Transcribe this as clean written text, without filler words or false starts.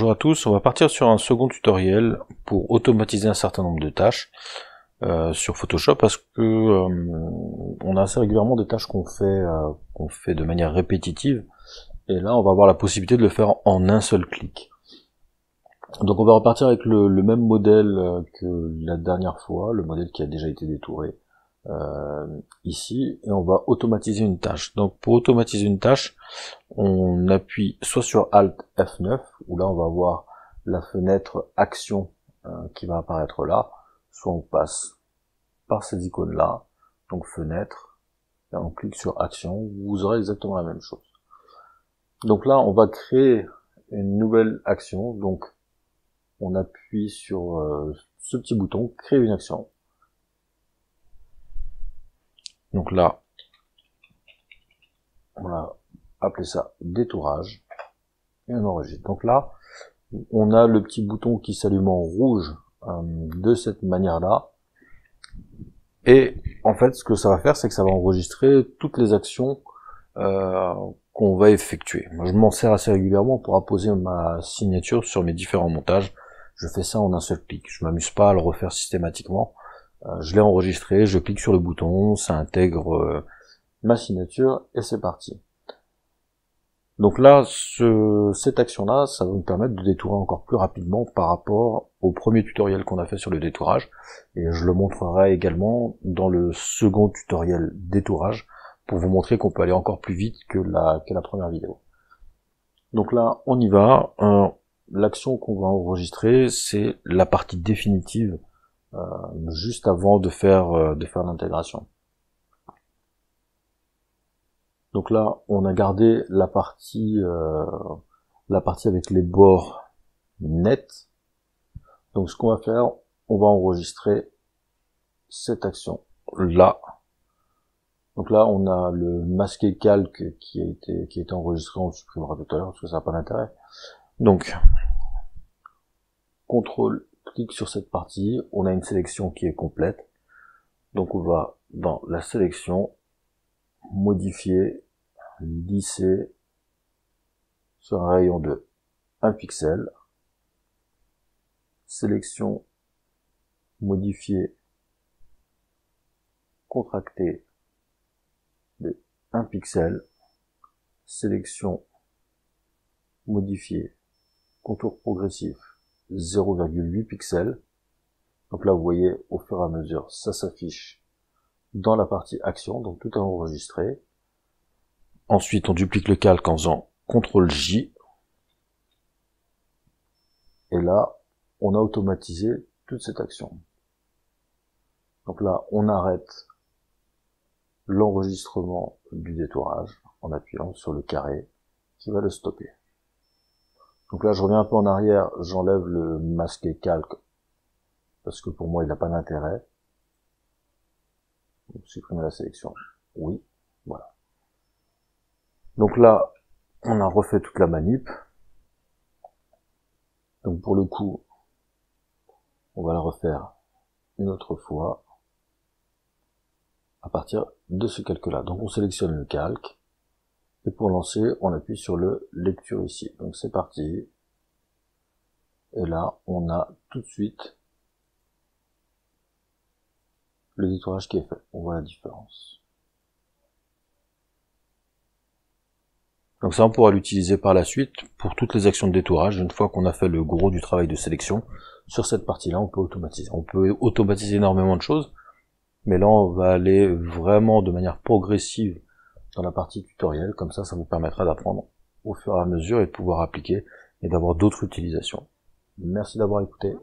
Bonjour à tous, on va partir sur un second tutoriel pour automatiser un certain nombre de tâches sur Photoshop parce que on a assez régulièrement des tâches qu'on fait de manière répétitive et là on va avoir la possibilité de le faire en un seul clic. Donc on va repartir avec le même modèle que la dernière fois, le modèle qui a déjà été détouré ici, et on va automatiser une tâche. Donc pour automatiser une tâche, on appuie soit sur Alt F9, où là on va avoir la fenêtre Action qui va apparaître là, soit on passe par ces icônes là, donc Fenêtre, et on clique sur Action, vous aurez exactement la même chose. Donc là on va créer une nouvelle action, donc on appuie sur ce petit bouton, créer une action. Donc là, on va appeler ça détourage, et on enregistre. Donc là, on a le petit bouton qui s'allume en rouge de cette manière-là. Et en fait, ce que ça va faire, c'est que ça va enregistrer toutes les actions qu'on va effectuer. Moi, je m'en sers assez régulièrement pour apposer ma signature sur mes différents montages. Je fais ça en un seul clic. Je m'amuse pas à le refaire systématiquement. Je l'ai enregistré, je clique sur le bouton, ça intègre ma signature et c'est parti. Donc là, cette action-là, ça va nous permettre de détourer encore plus rapidement par rapport au premier tutoriel qu'on a fait sur le détourage. Et je le montrerai également dans le second tutoriel détourage pour vous montrer qu'on peut aller encore plus vite que la première vidéo. Donc là, on y va. L'action qu'on va enregistrer, c'est la partie définitive juste avant de faire l'intégration. Donc là, on a gardé la partie avec les bords nets. Donc ce qu'on va faire, on va enregistrer cette action là. Donc là, on a le masqué calque qui a été enregistré, on le supprimera tout à l'heure parce que ça n'a pas d'intérêt. Donc contrôle, clique sur cette partie, on a une sélection qui est complète. Donc on va dans la sélection, modifier, lisser sur un rayon de 1 pixel, sélection, modifier, contracter de 1 pixel, sélection, modifier, contour progressif 0,8 pixels. Donc là vous voyez au fur et à mesure ça s'affiche dans la partie action, donc tout est enregistré. Ensuite on duplique le calque en faisant CTRL J. Et là on a automatisé toute cette action. Donc là on arrête l'enregistrement du détourage en appuyant sur le carré qui va le stopper. Donc là je reviens un peu en arrière, j'enlève le masqué calque parce que pour moi il n'a pas d'intérêt. Supprimer la sélection, oui, voilà. Donc là on a refait toute la manip. Donc pour le coup on va la refaire une autre fois à partir de ce calque là. Donc on sélectionne le calque et pour lancer on appuie sur le lecture ici. Donc c'est parti. Et là on a tout de suite le détourage qui est fait. On voit la différence. Donc ça on pourra l'utiliser par la suite pour toutes les actions de détourage. Une fois qu'on a fait le gros du travail de sélection, sur cette partie là on peut automatiser. On peut automatiser énormément de choses, mais là on va aller vraiment de manière progressive dans la partie tutoriel. Comme ça vous permettra d'apprendre au fur et à mesure et de pouvoir appliquer et d'avoir d'autres utilisations. Merci d'avoir écouté.